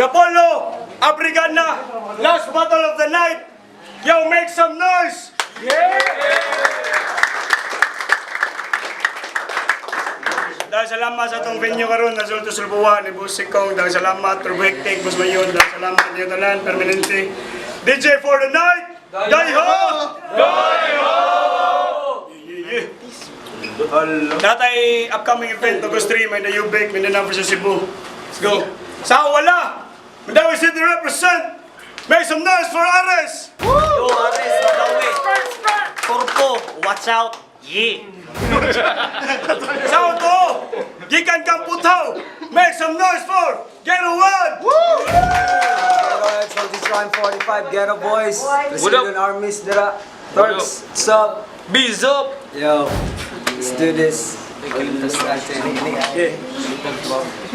Apollo, Africana, last battle of the night. Yo, make some noise! Dahil salamat sa itong venue karon na sulto sulbuwa ni Busik Kong. Dahil salamat, Turbektik, Bus Mayon. Dahil salamat, Newtonan, Permanente. DJ for the night! Daiho! Daiho! Natay upcoming event, August 3, may na-Ubek, may na-number sa Cebu. Let's go! Sa wala! Mandawi City represent! Make some noise for Ares! Yo, Ares, Mandawi! Turpo, watch out! Yeah! Sa auto! Gikan kang putaw! Make some noise for Ghetto One! Alright, so this round 45, Ghetto Boys, Brazilian Armies, dira. Turks, what's up? Biz up! Yo, let's do this.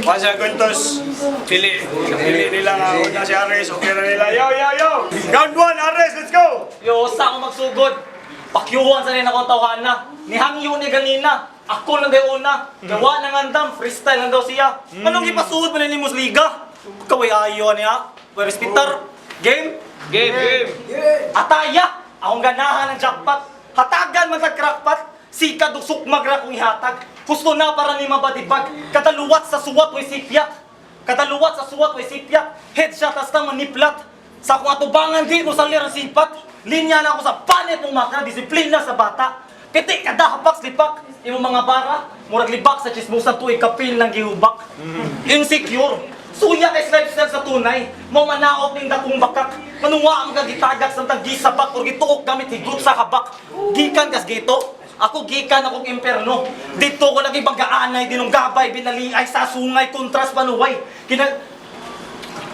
Once Quintos, pili nila nga una si Ares, okay na nila. Yo, yo, yo! Round 1, Ares, let's go! Yo, sa ako magsugod. Pakyuhan sa rin akong tawahan na. Nihangyo ni ganina. Ako lang daw una. Gawa ng andam. Freestyle lang daw siya. Anong ipasuod mo na ni Musliga? Kaway ayo niya. Where's Peter? Game? Game. Ataya. Akong ganahan ng jackpot. Hatagan man sa crackpot. Sika dusok magra kong ihatag. Gusto na para ni mabadibag. Kataluwat sa suwat way sipyak. Kataluwat sa suwat way sipyak. Headshot hasta maniplat. Sa akong atubangan di mo sa lirang sipat. Linya na ako sa panit mong makra. Disiplina sa bata. Pitik kada hapak slipak. Imo mga bara. Murag libak sa chismosan tuig kapil ng gihubak. Insecure. Suya kay lifestyle sa tunay. Mau manaot ning dakong bakak. Manuwa ang kagitagak sa tagisabak. Or gituok gamit higot sa habak. Gikan kas gito. Ako gikan akong imperno. Dito ko lagi bagaanay, dinunggabay, binaliay sa sungay, kontras panuway.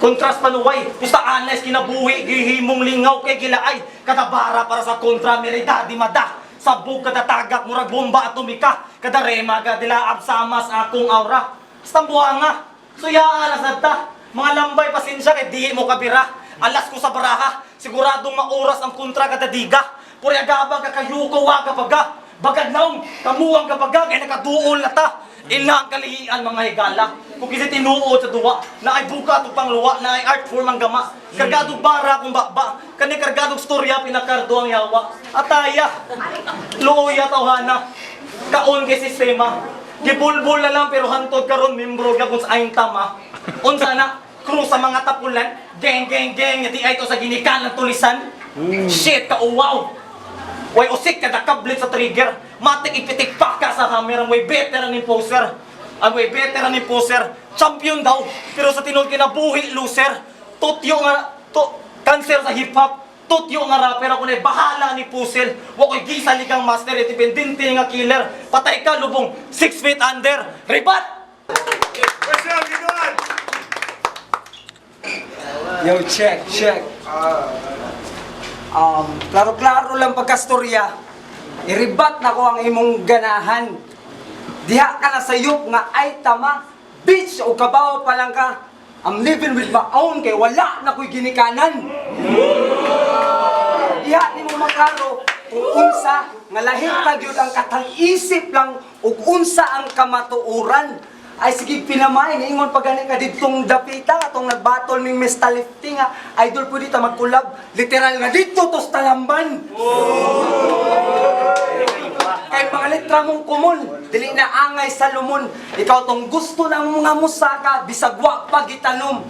Kontras panuway, pusta anes, kinabuhi, gihimong lingaw kay gilaay. Katabara para sa kontra, meridadi mada. Sabog katatagak, murag bomba at tumika. Kadarema ka dilaab samas akong aura. Stambuha nga, suyaan na sadta. Mga lambay pasensya kay di mo kabira. Alas ko sa baraha, siguradong mauras ang kontra katadiga. Puri agabag kakayuko wa kapaga. Bagad naong, kamuang kapaga, kaya nakaduol na ta. Ila ang kalihian mga higala. Kung kasi tinuod sa duwa, na ay buka ito pang luwa, na ay art form ang gama. Kargadong bara kung bakba, kani kargadong storya, pinakardo ang yawa. Ataya, luoya tawhana, kaon kay sistema. Gibulbul na lang pero hantod karon membro ka kung sa ayong tama. Unsa na, crew sa mga tapulan, geng, yati ay ito sa ginikan ng tulisan. Shit, kauwaw. Way usik kada kablit sa trigger. Matik ipitik pa ka sa camera. Way veteran ni poser. Ang way veteran ni poser. Champion daw. Pero sa tinod kinabuhi loser. Tutyo nga cancer sa hip hop. Tutyo nga rapper ako na bahala ni Pusil. Wa ko'y gisa ligang master. Itipendente nga killer. Patay ka lubong 6 feet under. Ribat! What's up, Ginoan? Yo, check. Klaro-klaro lang pagkastorya. Iribat na ko ang imong ganahan. Diha ka na sayop nga ay tama. Bitch, o kabaw pa lang ka. I'm living with my own kay wala na ko'y ginikanan. Diha ni mo makaro kung unsa nga lahit na gyud ang katang isip lang ug unsa ang kamatuoran. Ay sige pinamay niingon pag gani ka didtong dapita atong nagbattle ning Mr. Lifting nga idol pud dita magkulab literal nga dito tos talamban. Kay mga letra mong kumon dili na angay sa lumon ikaw tong gusto ng mga musaka bisag wa pa gitanom.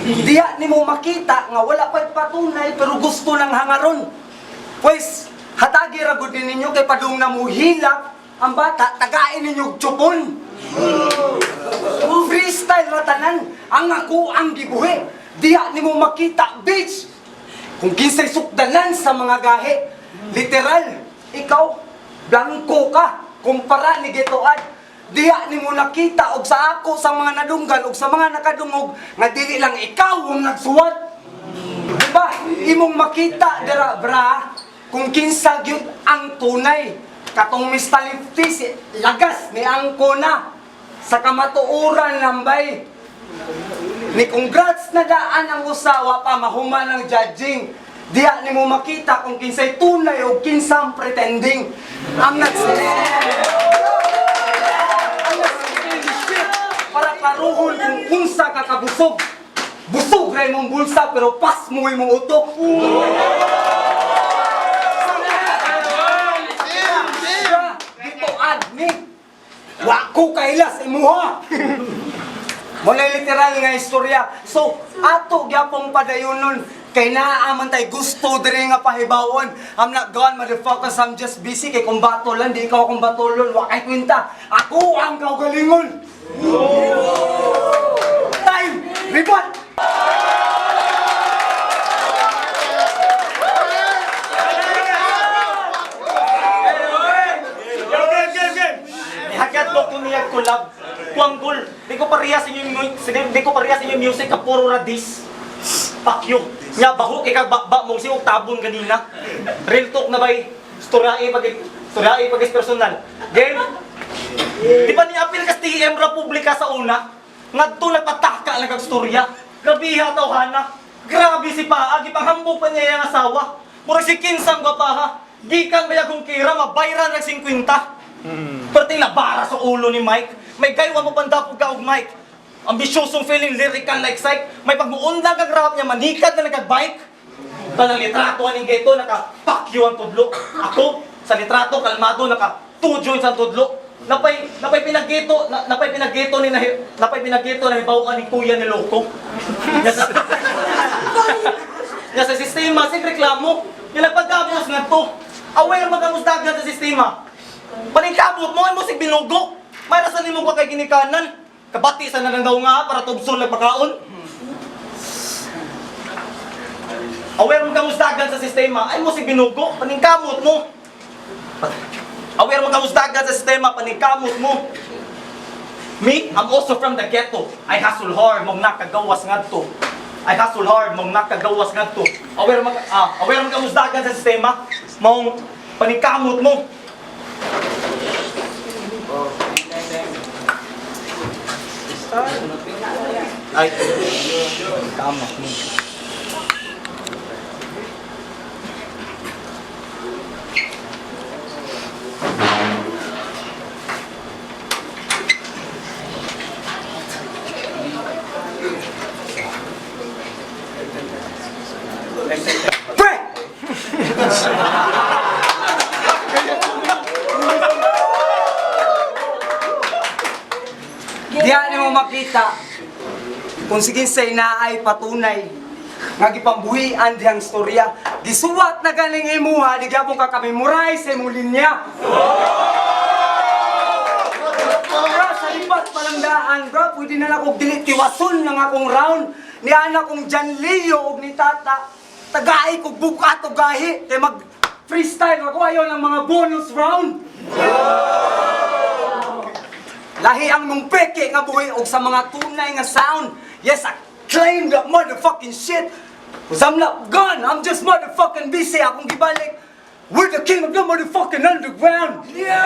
Diya nimo makita nga wala pa patunay pero gusto ng hangaron. Pues hatagi ra gud ninyo kay padung na muhilak ang bata tagain ninyo chupon. Freestyle ratanan ang ako ang gibuhi. Diya nimo makita bitch. Kung kinsay sukdalan sa mga gahe. Literal, ikaw blanco ka kumpara ni Getoad. Diya nimo nakita og sa ako sa mga nadunggan og sa mga nakadungog nga dili lang ikaw ang nagsuwat. Diba? Imong makita dira bra kung kinsa gyud ang tunay. Katong Mr. Lifty, lagas ni angko na. sa kamatuuran lambay. Ni congrats na daan ang usawa pa mahuman ng judging. Diya ni mo makita kung kinsay tunay o kinsang pretending. Ang nagsisiliship para karuhon kung unsa ka kabusog. Busog rin mong bulsa pero pas mo mong utok. Dito adni. Wako kailas imuha. Muna literal nga istorya. So, ato gyapong padayunon kay naaman tay gusto diri nga pahibawon. I'm not gone, motherfuckers. I'm just busy kay kung batolan, di ikaw akong batolon. Wa kay kwenta. Ako ang kaugalingon. Time! Ribat! Game! Hagat ko kuniyag collab. Kuanggol. Di ko pareha sa inyo music ka puro radis. Pakyo. Nya baho kay kag bakba mong siog tabon ganina. Real talk na bay. Storyae pag personal. Game. Di ba ni apil kas TM Republika sa una? Ngadto nagpataka lang kag storya. Grabiha tawhana. Grabe si Paa, gipahambog pa niya yung asawa. Murag si Kinsang Gwapaha. Gikan bayagong kira, mabayran ng 50. Perting labara sa ulo ni Mike. May gaywa mo pandapog ka og Mike. Ambisyosong feeling, lyrical like psych. May pagmuundang kag rap niya, manikad na nagkag-bike. Kanang litrato aning geto, naka-pakyo ang tudlo. Ako, sa litrato, kalmado, naka-2 joints ang tudlo. Napay pinaggeto na hibawaan ni kuya ni Loko. Nga sa sistema, sig reklamo. Yung nagpagkabos nga to. Aware magamusdagan sa sistema. Paningkabot mo, ay mo sig binugo. May rasan mo ka kay ginikanan. Kabati sa nanang daw nga para tubson nagpakaon. Aware magamusdagan sa sistema, ay mo sig binugo. Paningkamot mo. Aware magamusdagan sa sistema, paningkamot mo. Me, I'm also from the ghetto. I hustle hard, mong nakagawas ngadto. I hustle hard, mong nakagawas ngadto. Aware magamusdagan sa sistema, mong paningkamot mo. Ay, tama mo. Pre! Diyan mo makita kung sige sa inaay patunay nga gipambuhian dihang istorya. Gisuwat na galing imuha, di gyapon ka kamemorize sa imong linya. Bro, sa lipat palang daan, bro, pwede na lang kong dilitiwason ng akong round. Ni anak kong Jan Leo og ni Tata. Tagay kong buka to gahi. Kaya mag-freestyle ako ayaw ng mga bonus round. Lahi ang mong peke nga buhi og sa mga tunay nga sound. Yes, I claim that motherfucking shit. Cause I'm not gone, I'm just motherfucking busy. Akong gibalik, we're the king of the motherfucking underground. Yeah!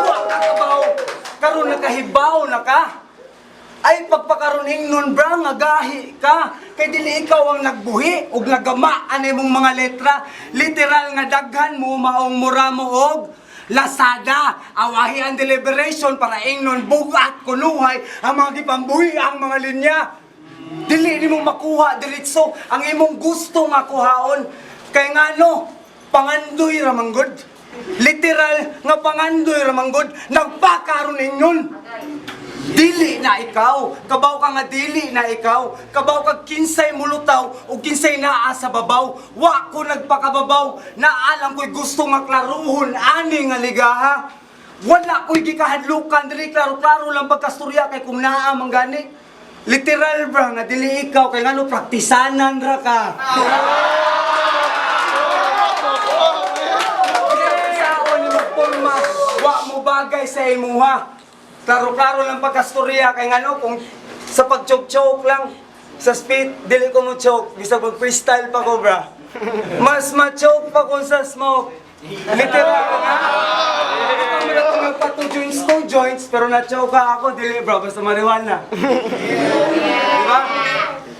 Wa ka kabaw, karon nakahibaw na ka. Ay pagpakaroning nun bra, nga gahi ka. Kay dili ikaw ang nagbuhi og nagamaan imong mga letra. Literal nga daghan mo maong mura mo og Lazada, awahi ang deliberation para ingnon bugat kunuhay ang mga gipambuhi ang mga linya. Dili nimo makuha diretso ang imong gusto nga kuhaon. Kay ngano, pangandoy ra manggod. Literal nga pangandoy ra manggod, nagpakaron ingnon. Dili na ikaw, kabaw ka nga dili na ikaw, kabaw ka kinsay mulutaw o kinsay naa sa babaw. Wa ko nagpakababaw, naalang ko'y gusto nga klaruhon ani nga ligaha. Wala ko'y gikahadlukan, dili klaro-klaro lang pagkasturya kay kung naa man gani. Literal bra nga dili ikaw kay ngano praktisanan ra ka. Saon ni mo porma, wa mo bagay sa imuha. Klaro-klaro lang pagkastorya kay ngano kung sa pag-choke-choke lang sa speed, dili ko mo choke, bisa mag-freestyle pa ko bra. Mas ma-choke pa ko sa smoke. Literal nga. Kami na itong magpatujo yung studio. joints, pero na-choke ako, dili bro, basta marijuana. Diba?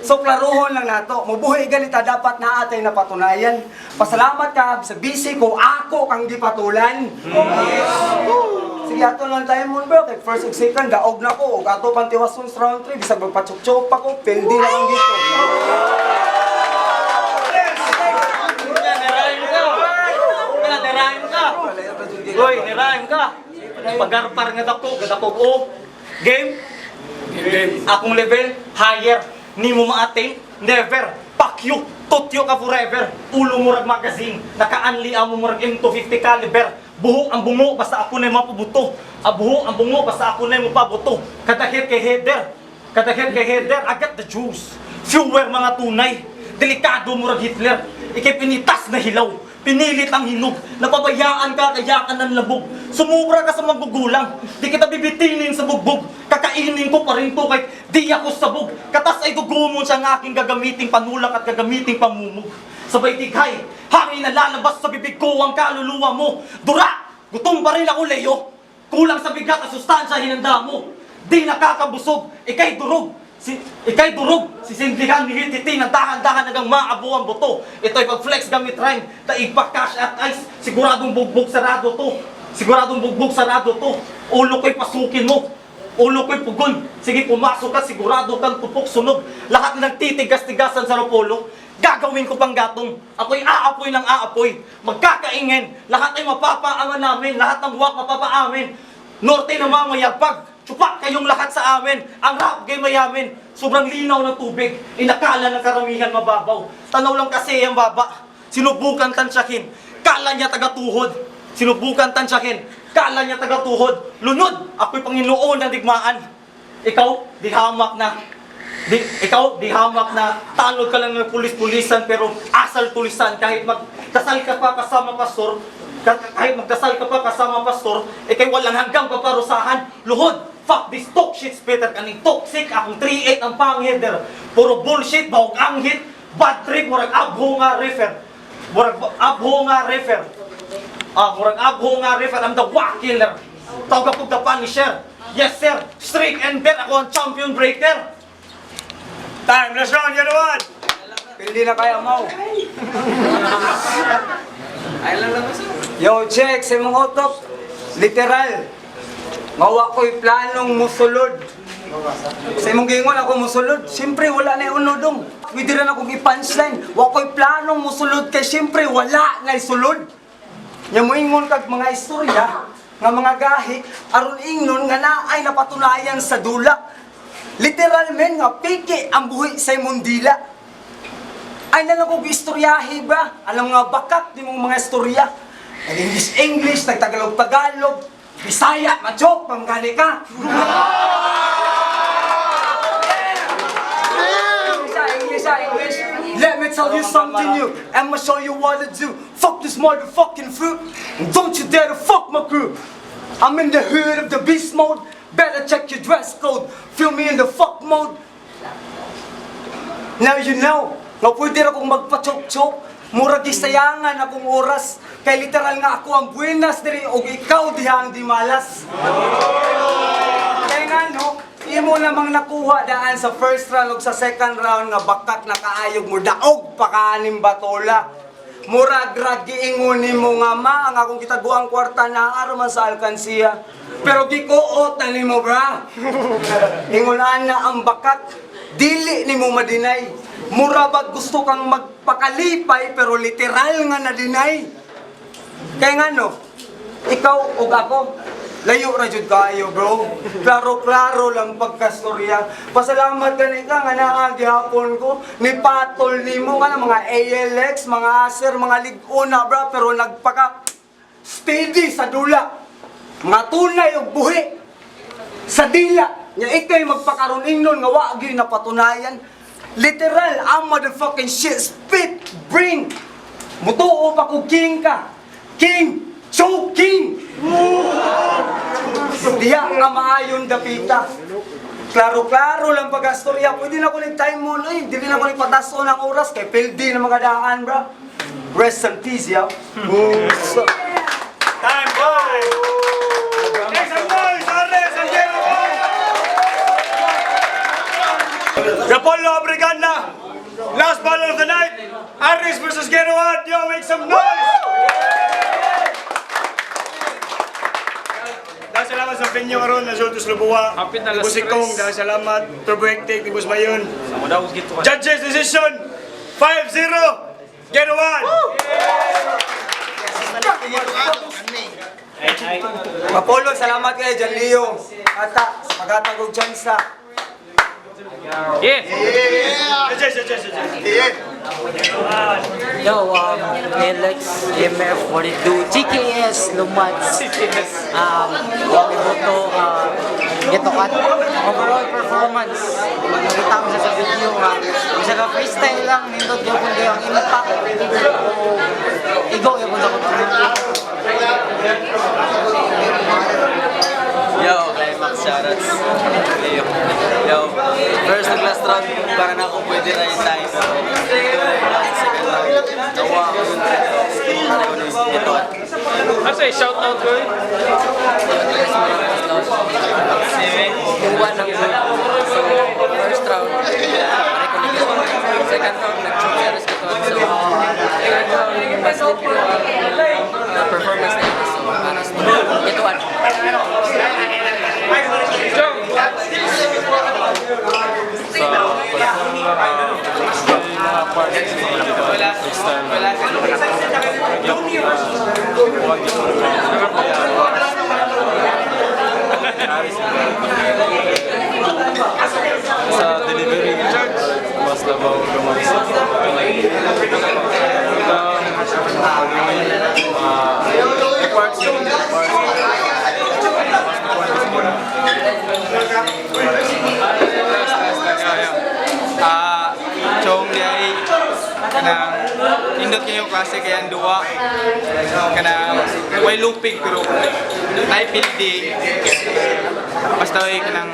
So, klaruhon lang nato. Mabuhay ganita, dapat na atay napatunayan. Pasalamat ka sa busy ko, ako kang gipatulan. Sige, ato lang tayo mo, bro. Kay first ug second, daog na ko. Ug ato pantiwason sa round 3, bisag magpatsok-chok pa ko, pildi na lang dito. Nirime ka. Uy, nirime ka. Pagarpar nga dako, gadako. Game? Akong level, higher. Ni mo ma-attain, never. Pakyo, totyo ka forever. Ulo murag magazine, naka-unli mo murag M250 caliber. Buhok ang bungo, basta ako na mapabuto. Buhok ang bungo, basta ako na mapabuto. Kadahit kay header, I got the juice. Fewer mga tunay, delikado murag Hitler. Ikay pinitas na hilaw, pinilit ang hinog. Napabayaan ka, kaya ka ng labog. Sumubra ka sa magugulang, di kita bibitinin sa bugbog. Kakainin ko pa rin to kahit di ako sabog. Katas ay gugumon siya ng aking gagamiting panulak at gagamiting pamumog. Sabay tighay, hangin na lalabas sa bibig ko ang kaluluwa mo. Dura! Gutom pa rin ako, Leo. Kulang sa bigat at sustansya hinanda mo. Di nakakabusog, ikay durog. Ikay durog, sisindihan ni Hititi na dahan-dahan nagang maabo ang buto. Ito'y pag-flex gamit rhyme, taig pa cash at ice. Siguradong bugbog sarado to. Ulo ko'y pasukin mo. Ulo ko'y pugon. Sige, pumasok ka, sigurado kang tupok sunog. Lahat ng titigas-tigasan sa rapolo, gagawin ko pang gatong. Ako'y aapoy ng aapoy. Magkakaingin. Lahat ay mapapaangan namin. Lahat ng buwak mapapaamin. Norte na mamayagpag. Tsupak kayong lahat sa amin. Ang rap game mayamin. Sobrang linaw ng tubig. Inakala ng karamihan mababaw. Tanaw lang kasi ang baba. Sinubukan tansyahin. Kala niya taga-tuhod. Kala niya taga-tuhod. Lunod! Ako'y Panginoon ng digmaan. Ikaw, di hamak na. Tanod ka lang ng pulis-pulisan, pero asal tulisan. Kahit magdasal ka pa kasama pastor, ikay walang hanggang paparusahan. Luhod! Fuck this talk shit, Peter. Kaning toxic, akong 3-8 ang pang-header. Puro bullshit, bahog ang hit. Bad trip, murag abho nga refer. I'm the walk killer. Tawag ako the Punisher. Yes sir, straight and dead. Ako ang champion breaker. Time, last round, yan naman. Pildi na kaya mo. Yo, check, sa mong utok. Literal. Mawa ko'y planong musulod. Sa imong gingon ako musulod, siyempre wala na unodong. Pwede rin akong i-punchline. Wa ko'y planong musulod kay siyempre wala na isulod. Nya moingon kag mga istorya nga mga gahi aron ingnon nga naay napatunayan sa dula. Literal men nga piki ang buhi sa imong dila. Ay na lang kong istoryahe ba? Alam nga bakat ni mong mga istorya. Nag-English, nag-Tagalog, Bisaya, machok, panggali ka. English. Let me tell you something new. I'ma show you what to do. Fuck this motherfucking fruit. And don't you dare to fuck my crew. I'm in the hood of the beast mode. Better check your dress code. Feel me in the fuck mode. Now you know. Nga pwede na kong magpa-chok-chok. Murag isayangan akong oras. Kay literal nga ako ang buenas diri o ikaw dihang di malas. Kaya nga no, imo namang nakuha daan sa first round o sa second round nga bakat na kaayog mo daog pa kaanim batola. Murag giingon nimo nga ma ang akong kitaguang kwarta na araman sa alkansiya. Pero gikuot na nimo bra. Ingon na ang bakat dili nimo madinay. Mura ba gusto kang magpakalipay pero literal nga na-deny? Kaya nga no, ikaw o ako, layo ra jud kayo bro. Klaro-klaro lang pagkastorya. Pasalamat gani ka nga naagi hapon ko. Ni patol nimo nga mga ALX, mga Acer, mga Ligona bro. Pero nagpaka steady sa dula. Mga tunay o buhi sa dila. Nya ikay magpakaroon ingnon nga wa gyud napatunayan. Literal, ang motherfucking shit spit, bring. Mutuo pa ko king ka. King, choking. Diya nga maayon dapita. Klaro-klaro lang pag-astorya. Pwede na ko time mo, ay, dili na ko pataso ng oras kay pildi na mga daan, bro. Rest in peace, yo. Time, boy! Next, boys! Rapolo Abrigana. Last battle of the night. Aris versus Genoa. Yo, make some noise! Dahil salamat sa venue karon na Sultos Lubuwa. Ni Busikong, dahil salamat. Turbo Hectic, ni Bus Mayon. Judges decision 5-0. Genoa. Apollo, salamat kay Jan Leo. Ata, sa paghatag og tsansa. Judges. Yo, Alex, MF42, GKS, Lumats, Wakiboto, Getokat. Overall performance, nakita mo sa video nga, isa ka freestyle lang, nindot yung kung kayo ang impact. Igo, yung kung ako. Yo, Climax shoutouts. Yo, first and last round, para na ako pwede na yung time. Second round, nawa ako ito. Ano sa'yo, shout out ko eh? Kuha ng good. So, first round, pare ko nito. Second round, nag-choke ko to. So, third round, mas limpo yung performance na ito. So, panas mo. Ito, Sa delivery mas labaw lumabas. Parts yung Chong diay kanang indot kayo klase kaya ang duwa kanang way looping pero nay building basta way kanang